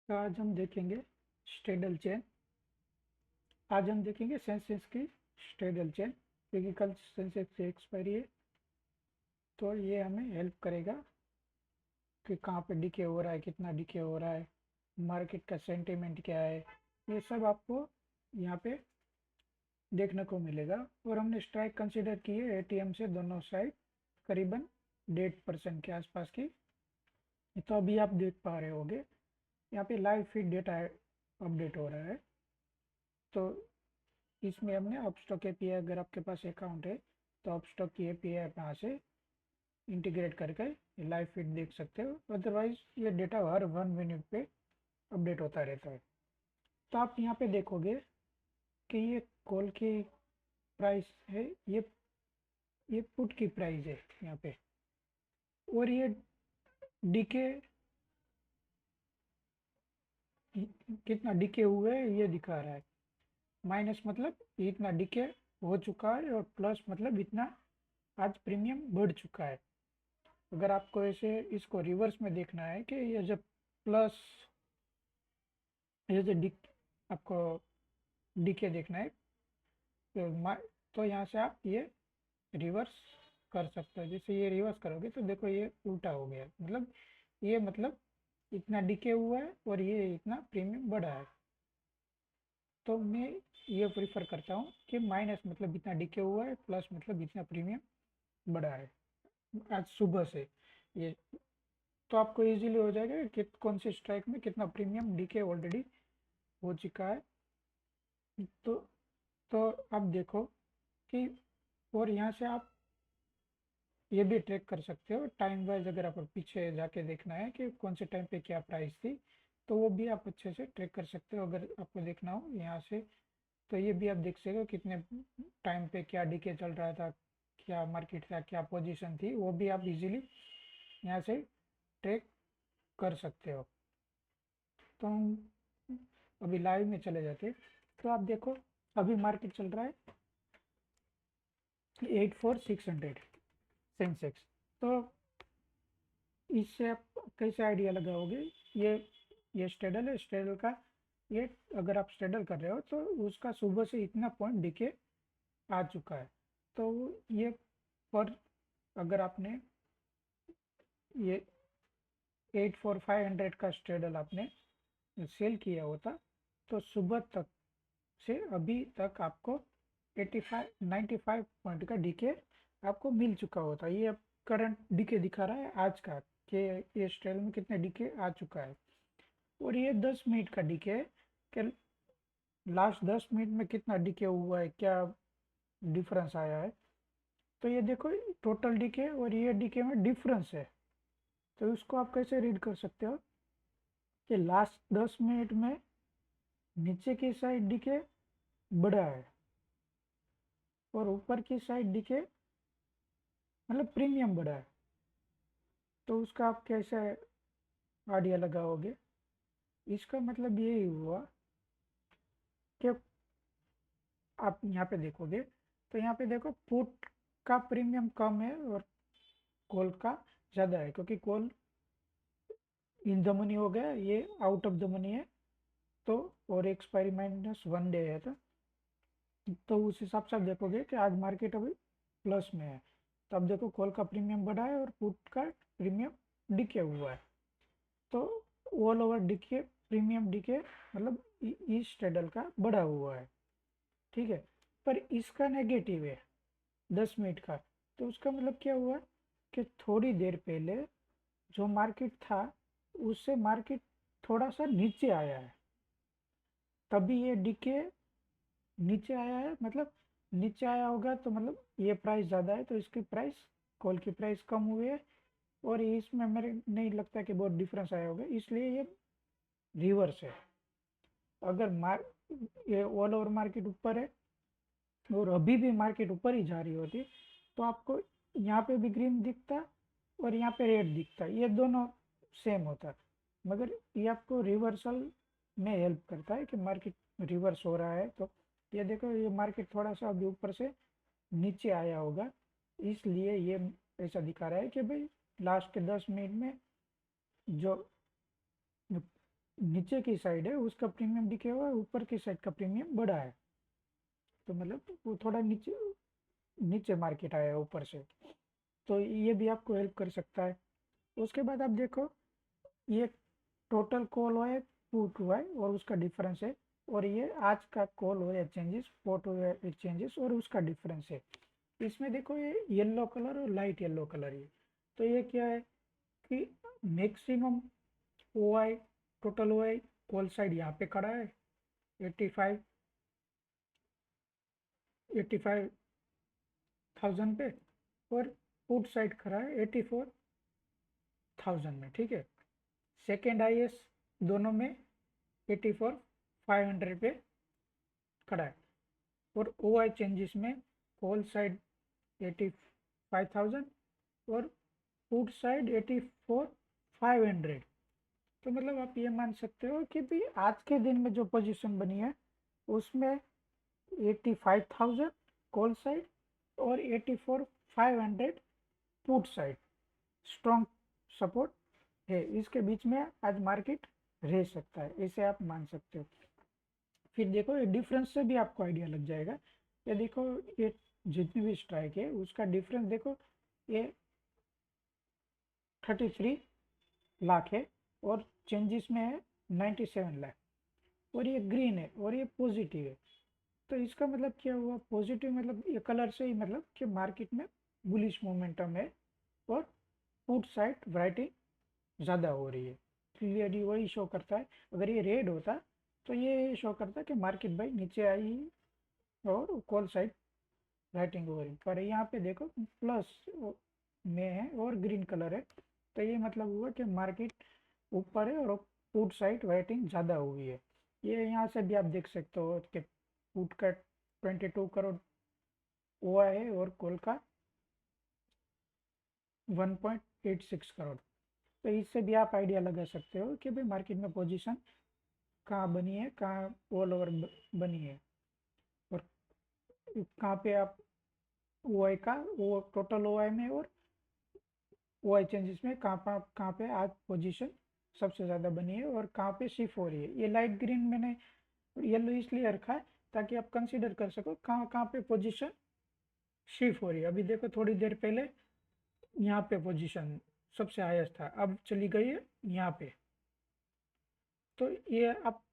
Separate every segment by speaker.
Speaker 1: तो आज हम देखेंगे स्टेडल चेन। आज हम देखेंगे सेंसेक्स की स्टेडल चेन, क्योंकि कल सेंसेक्स की एक्सपायरी है। तो ये हमें हेल्प करेगा कि कहाँ पे डिके हो रहा है, कितना डिके हो रहा है, मार्केट का सेंटीमेंट क्या है, ये सब आपको यहाँ पे देखने को मिलेगा। और हमने स्ट्राइक कंसिडर की है एटीएम से दोनों साइड करीबन 1.5% के आसपास की। तो अभी आप देख पा रहे होगे यहाँ पे लाइव फीड डेटा अपडेट हो रहा है। तो इसमें हमने अपस्टॉक एपीआई, अगर आपके पास अकाउंट है तो अपस्टॉक की एपीआई आप यहाँ से इंटीग्रेट करके लाइव फीड देख सकते हो। अदरवाइज ये डेटा हर 1 मिनट पे अपडेट होता रहता है। तो आप यहाँ पे देखोगे कि ये कॉल की प्राइस है, ये पुट की प्राइस है यहाँ पे। और ये डीके कितना डीके हुए है ये दिखा रहा है। माइनस मतलब इतना डीके हो चुका है, और प्लस मतलब इतना आज प्रीमियम बढ़ चुका है। अगर आपको ऐसे इसको रिवर्स में देखना है कि ये जब प्लस, ये जो डी आपको डीके देखना है, तो यहाँ से आप ये रिवर्स कर सकते हो। जैसे ये रिवर्स करोगे तो देखो ये उल्टा हो गया, मतलब इतना डीके हुआ है और ये इतना प्रीमियम बढ़ा है। तो मैं ये प्रीफर करता हूँ कि माइनस मतलब इतना डीके हुआ है, प्लस मतलब इतना प्रीमियम बढ़ा है आज सुबह से। ये तो आपको इजीली हो जाएगा कि कौन सी स्ट्राइक में कितना प्रीमियम डीके ऑलरेडी हो चुका है। तो तो आप देखो कि, और यहाँ से आप ये भी ट्रैक कर सकते हो टाइम वाइज। अगर आपको पीछे जाके देखना है कि कौन से टाइम पे क्या प्राइस थी, तो वो भी आप अच्छे से ट्रैक कर सकते हो। अगर आपको देखना हो यहाँ से, तो ये भी आप देख सकते हो कितने टाइम पे क्या डीके चल रहा था, क्या मार्केट था, क्या पोजीशन थी, वो भी आप इजीली यहाँ से ट्रैक कर सकते हो। तो हम अभी लाइव में चले जाते हैं। तो आप देखो अभी मार्केट चल रहा है 84600 सेंसेक्स। तो इससे आप कैसे आइडिया लगाओगे? ये ये स्टेडल है, स्टेडल का ये, अगर आप स्टेडल कर रहे हो तो उसका सुबह से इतना पॉइंट दिखे आ चुका है। तो ये पर अगर आपने ये 84500 का स्टेडल आपने सेल किया होता, तो सुबह तक से अभी तक आपको 95 पॉइंट का डीके आपको मिल चुका होता। ये अब करंट डीके दिखा रहा है आज का, कि ये स्टेल में कितने डीके आ चुका है। और ये 10 मिनट का डीके है कि लास्ट 10 मिनट में कितना डीके हुआ है, क्या डिफरेंस आया है। तो ये देखो टोटल डीके और ये डीके में डिफरेंस है। तो उसको आप कैसे रीड कर सकते हो कि लास्ट 10 मिनट में नीचे की साइड डीके बढ़ा है और ऊपर की साइड डीके मतलब प्रीमियम बढ़ा है। तो उसका आप कैसे आइडिया लगाओगे? इसका मतलब यही हुआ कि आप यहाँ पे देखोगे तो यहाँ पे देखो पुट का प्रीमियम कम है और कॉल का ज़्यादा है, क्योंकि कॉल इन द मनी हो गया, ये आउट ऑफ द मनी है। तो और एक्सपायरी -1 डे है। तो उस हिसाब से आप देखोगे कि आज मार्केट अभी प्लस में है। तो अब देखो कॉल का प्रीमियम बढ़ा है और पुट का प्रीमियम डिके हुआ है। तो all over decay, premium decay मतलब इस ट्रेडल का बढ़ा हुआ है। ठीक है, पर इसका नेगेटिव है 10 मिनट का। तो उसका मतलब क्या हुआ कि थोड़ी देर पहले जो मार्केट था उससे मार्केट थोड़ा सा नीचे आया है, तभी ये डिके नीचे आया है। मतलब नीचे आया होगा तो मतलब ये प्राइस ज़्यादा है, तो इसकी प्राइस, कॉल की प्राइस कम हुई है। और इसमें मेरे नहीं लगता कि बहुत डिफरेंस आया होगा, इसलिए ये रिवर्स है। अगर ये ऑल ओवर मार्केट ऊपर है और अभी भी मार्केट ऊपर ही जा रही होती, तो आपको यहाँ पे भी ग्रीन दिखता और यहाँ पे रेड दिखता, ये दोनों सेम होता। मगर ये आपको रिवर्सल में हेल्प करता है कि मार्केट रिवर्स हो रहा है। तो ये देखो ये मार्केट थोड़ा सा अभी ऊपर से नीचे आया होगा, इसलिए ये ऐसा दिखा रहा है कि भाई लास्ट के 10 मिनट में जो नीचे की साइड है उसका प्रीमियम डिके हुआ है, ऊपर की साइड का प्रीमियम बढ़ा है, तो मतलब वो थोड़ा नीचे नीचे मार्केट आया है ऊपर से। तो ये भी आपको हेल्प कर सकता है। उसके बाद आप देखो, ये टोटल कॉल हुआ है, पुट हुआ है और उसका डिफरेंस है, और ये आज का कॉल हुआ है एक्सचेंजेस, पोर्ट हुआ है एक्सचेंजेस और उसका डिफरेंस है। इसमें देखो ये येलो कलर और लाइट येलो कलर है, तो ये क्या है कि maximum O I, total O I call side यहाँ पे खड़ा है 85, 85,000 पे, और पुट साइड खड़ा है 84,000 में, ठीक है। सेकेंड हाईएस्ट दोनों में 84,500 पे खड़ा है, और ओ आई चेंजेस में कॉल साइड 85,000 और पुट साइड 84,500। तो मतलब आप ये मान सकते हो कि भी आज के दिन में जो पोजीशन बनी है उसमें 85,000 कॉल साइड और 84,500 पुट साइड स्ट्रॉन्ग सपोर्ट है, इसके बीच में आज मार्केट रह सकता है, इसे आप मान सकते हो। फिर देखो ये डिफरेंस से भी आपको आइडिया लग जाएगा। ये देखो, ये जितनी भी स्ट्राइक है उसका डिफरेंस देखो, ये 33 लाख है और चेंजेस में है 97 लाख, और ये ग्रीन है और ये पॉजिटिव है। तो इसका मतलब क्या हुआ, पॉजिटिव मतलब ये कलर से ही मतलब कि मार्केट में बुलिश मोमेंटम है और पुट साइड वराइटिंग ज़्यादा हो रही है, क्लियरली वही शो करता है। अगर ये रेड होता तो ये शो करता कि मार्केट भाई नीचे आई और कॉल साइड राइटिंग हो रही, पर यहाँ पे देखो प्लस में है और ग्रीन कलर है, तो ये मतलब हुआ कि मार्केट ऊपर है और पुट साइड राइटिंग ज़्यादा हुई है। ये यहाँ से भी आप देख सकते हो कि पुट का 22 करोड़ हुआ है और कॉल का 1.86 करोड़। तो इससे भी आप आइडिया लगा सकते हो कि भाई मार्केट में पोजीशन कहाँ बनी है, कहाँ ऑल ओवर बनी है, और कहाँ पे आप ओ आई का वो टोटल ओ आई में और ओ आई चेंजेस में कहाँ पे आज पोजीशन सबसे ज़्यादा बनी है और कहाँ पे शिफ्ट हो रही है। ये लाइट ग्रीन मैंने येलो इसलिए रखा है ताकि आप कंसीडर कर सको कहाँ कहाँ पे पोजीशन शिफ्ट हो रही है। अभी देखो थोड़ी देर पहले यहाँ पे पोजीशन सबसे हाईएस्ट था, अब चली गई है यहाँ पे। तो ये आप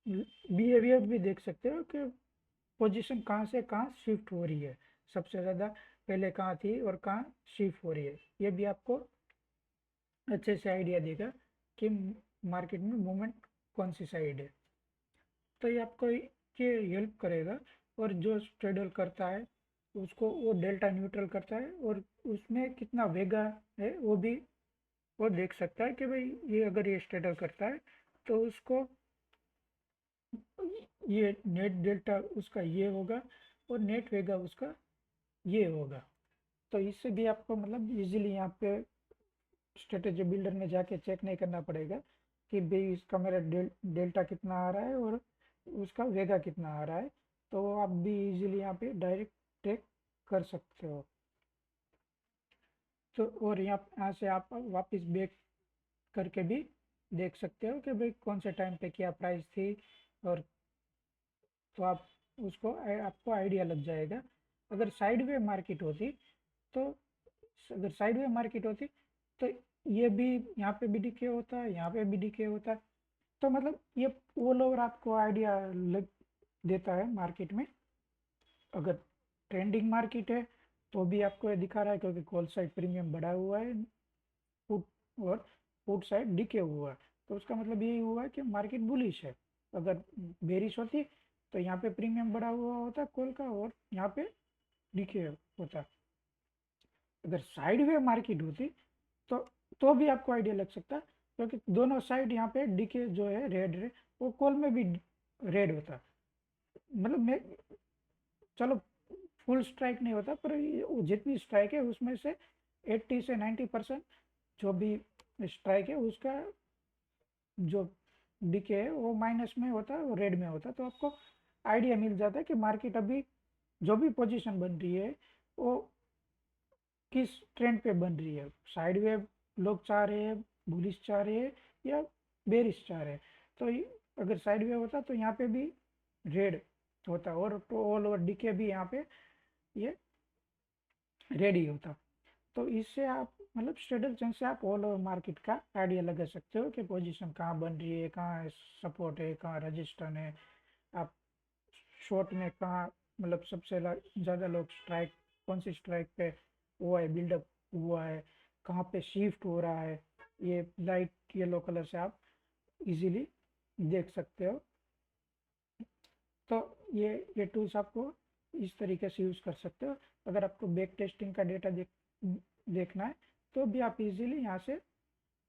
Speaker 1: बिहेवियर भी देख सकते हो कि पोजीशन कहाँ से कहाँ शिफ्ट हो रही है, सबसे ज़्यादा पहले कहाँ थी और कहाँ शिफ्ट हो रही है। ये भी आपको अच्छे से आइडिया देगा कि मार्केट में मूवमेंट कौन सी साइड है। तो ये आपको ये हेल्प करेगा, और जो स्ट्रेडल करता है उसको वो डेल्टा न्यूट्रल करता है और उसमें कितना वेगा है वो भी वो देख सकता है कि भाई ये अगर ये स्ट्रेडल करता है तो उसको ये नेट डेल्टा उसका ये होगा और नेट वेगा उसका ये होगा। तो इससे भी आपको मतलब इजीली यहाँ पे स्ट्रेटेजी बिल्डर में जाके चेक नहीं करना पड़ेगा कि भाई इसका मेरा डेल्टा कितना आ रहा है और उसका वेगा कितना आ रहा है, तो आप भी इजीली यहाँ पे डायरेक्ट टेक कर सकते हो। तो और यहाँ से आप वापस बैक करके भी देख सकते हो कि भाई कौन से टाइम पे क्या प्राइस थी, और तो आप उसको आपको आइडिया लग जाएगा। अगर साइडवे मार्केट होती तो अगर साइडवे मार्केट होती तो ये भी यहाँ पे भी डीके होता है, यहाँ पे भी डीके होता है। तो मतलब ये ऑल ओवर आपको आइडिया लग देता है मार्केट में। अगर ट्रेंडिंग मार्केट है तो भी आपको ये दिखा रहा है क्योंकि कॉल साइड प्रीमियम बढ़ा हुआ है, पुट और पुट साइड डिके हुआ है, तो उसका मतलब यही हुआ कि मार्केट बुलिश है। अगर बेरिश होती तो यहाँ पे प्रीमियम बढ़ा हुआ होता कॉल का और यहाँ पे डिके होता। अगर साइडवे मार्केट होती तो भी आपको आइडिया लग सकता, क्योंकि दोनों साइड यहाँ पे डीके जो है रेड है, वो कॉल में भी रेड होता। मतलब मैं चलो फुल स्ट्राइक नहीं होता पर जितनी स्ट्राइक है उसमें से 80 से 90% जो भी स्ट्राइक है उसका जो डीके है वो माइनस में होता है और रेड में होता है। तो आपको आइडिया मिल जाता है कि मार्केट अभी जो भी पोजीशन बन रही है वो किस ट्रेंड पे बन रही है, साइड वेव लोग चाह रहे हैं, बुलिश चाह रहे हैं, या बेयर स्टार है। तो अगर साइड वे होता तो यहाँ पे भी रेड होता, और तो ऑल ओवर डीके भी यहाँ पे ये रेड ही होता। तो इससे आप मतलब स्ट्रेडल चेन से आप ऑल ओवर मार्केट का आइडिया लगा सकते हो कि पोजीशन कहाँ बन रही है, कहाँ सपोर्ट है, कहाँ रजिस्टेंस है। आप शॉर्ट में कहाँ मतलब सबसे ज़्यादा लोग स्ट्राइक कौन सी स्ट्राइक पे हुआ है, बिल्डअप हुआ है, कहाँ पे शिफ्ट हो रहा है, ये लाइट येलो कलर से आप इजीली देख सकते हो। तो ये टूल्स आपको इस तरीके से यूज़ कर सकते हो। अगर आपको बैक टेस्टिंग का डेटा देखना है तो भी आप इजीली यहाँ से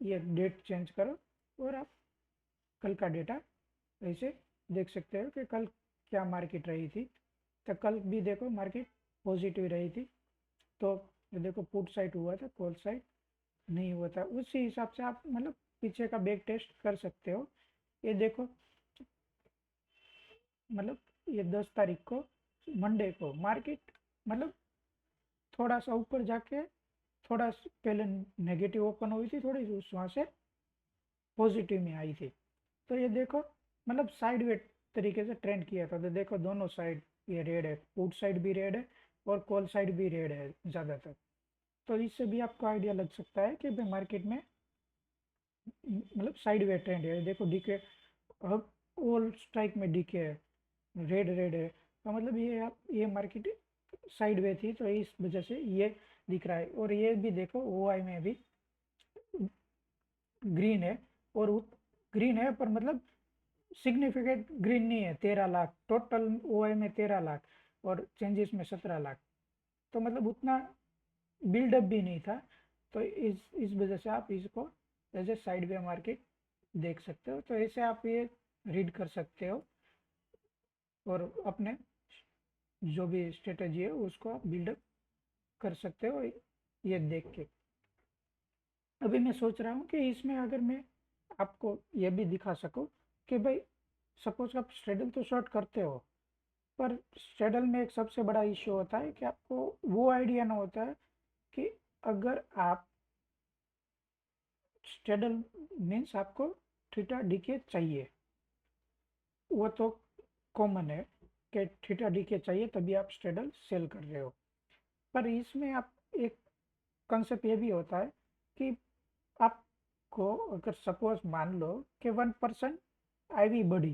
Speaker 1: ये डेट चेंज करो और आप कल का डेटा ऐसे देख सकते हो कि कल क्या मार्केट रही थी। तो कल भी देखो मार्केट पॉजिटिव रही थी, तो ये देखो पुट साइड हुआ था, कॉल साइड नहीं हुआ था। उसी हिसाब से आप मतलब पीछे का बैक टेस्ट कर सकते हो। ये देखो मतलब ये 10 तारीख को मंडे को मार्केट मतलब थोड़ा सा ऊपर जाके थोड़ा पहले नेगेटिव ओपन हुई थी, थोड़ी उस वहाँ से पॉजिटिव में आई थी। तो ये देखो मतलब साइड वे तरीके से ट्रेंड किया था। तो देखो दोनों साइड ये रेड है, पुट साइड भी रेड है और कॉल साइड भी रेड है ज़्यादातर। तो इससे भी आपको आइडिया लग सकता है कि भाई मार्केट में मतलब साइड वे ट्रेंड है। देखो डीके अब ऑल स्ट्राइक में डीके है, रेड रेड है, तो मतलब ये मार्केट साइड वे थी, तो इस वजह से ये दिख रहा है। और ये भी देखो ओआई में भी ग्रीन है, और ग्रीन है पर मतलब सिग्निफिकेंट ग्रीन नहीं है। 13 लाख टोटल ओआई में, 13 लाख और चेंजेस में 17 लाख, तो मतलब उतना बिल्डअप भी नहीं था। तो इस वजह से आप इसको as a sideways market देख सकते हो। तो ऐसे आप ये रीड कर सकते हो और अपने जो भी स्ट्रेटजी है उसको आप बिल्डअप कर सकते हो ये देख के। अभी मैं सोच रहा हूँ कि इसमें अगर मैं आपको ये भी दिखा सकूँ कि भाई सपोज आप स्ट्रेडल तो शॉर्ट करते हो, पर स्ट्रेडल में एक सबसे बड़ा इश्यू होता है कि आपको वो आइडिया ना होता है कि अगर आप स्ट्रेडल मीन्स आपको थीटा डीके चाहिए, वो तो कॉमन है कि थीटा डीके चाहिए तभी आप स्ट्रेडल सेल कर रहे हो। पर इसमें आप एक कंसेप्ट ये भी होता है कि आपको अगर सपोज मान लो कि 1% आईवी बढ़ी,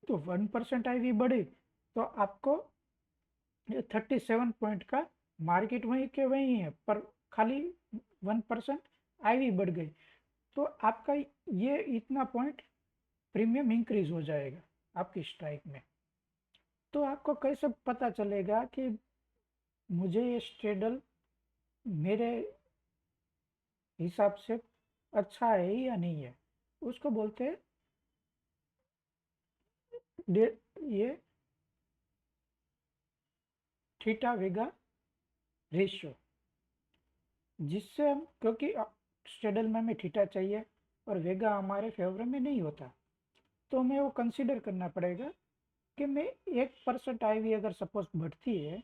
Speaker 1: तो 1% आईवी बढ़ी तो आपको ये 37 पॉइंट का मार्केट वहीं के वहीं है, पर खाली 1% आईवी बढ़ गई, तो आपका ये इतना पॉइंट प्रीमियम इंक्रीज हो जाएगा आपकी स्ट्राइक में। तो आपको कैसे पता चलेगा कि मुझे ये स्ट्रेडल मेरे हिसाब से अच्छा है या नहीं है? उसको बोलते हैं ये थीटा वेगा रेशियो, जिससे हम क्योंकि स्ट्रेडल में हमें थीटा चाहिए और वेगा हमारे फेवर में नहीं होता, तो हमें वो कंसीडर करना पड़ेगा कि मैं 1% आईवी अगर सपोज बढ़ती है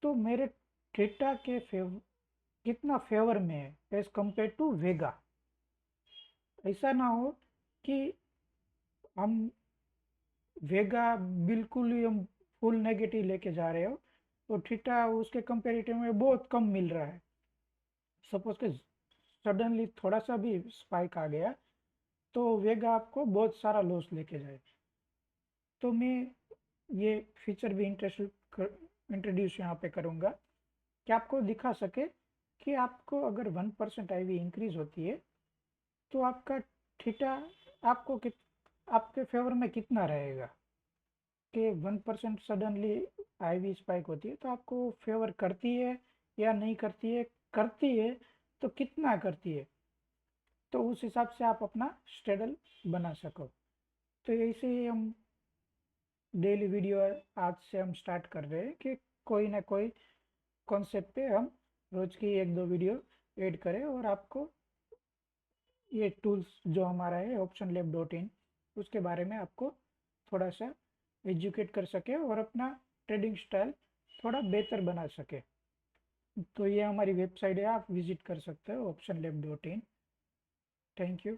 Speaker 1: तो मेरे थीटा के कितना फेवर में है एज कंपेयर टू वेगा। ऐसा ना हो कि हम वेगा बिल्कुल ही हम फुल नेगेटिव लेके जा रहे हो तो थीटा उसके कंपेरेटिव में बहुत कम मिल रहा है। सपोज कि सडनली थोड़ा सा भी स्पाइक आ गया तो वेगा आपको बहुत सारा लॉस लेके जाए। तो मैं ये फीचर भी इंट्रोड्यूस यहाँ पे करूँगा कि आपको दिखा सके कि आपको अगर 1% आईवी इंक्रीज होती है तो आपका थीटा आपको आपके फेवर में कितना रहेगा। कि 1% सडनली आईवी स्पाइक होती है तो आपको फेवर करती है या नहीं करती है, करती है तो कितना करती है, तो उस हिसाब से आप अपना स्ट्रेडल बना सको। तो ऐसे ही हम डेली वीडियो आज से हम स्टार्ट कर रहे हैं कि कोई ना कोई कॉन्सेप्ट पे हम रोज की 1-2 वीडियो ऐड करें और आपको ये टूल्स जो हमारा है optionlab.in उसके बारे में आपको थोड़ा सा एजुकेट कर सके और अपना ट्रेडिंग स्टाइल थोड़ा बेहतर बना सके। तो ये हमारी वेबसाइट है, आप विजिट कर सकते हो optionlab.in। Thank you.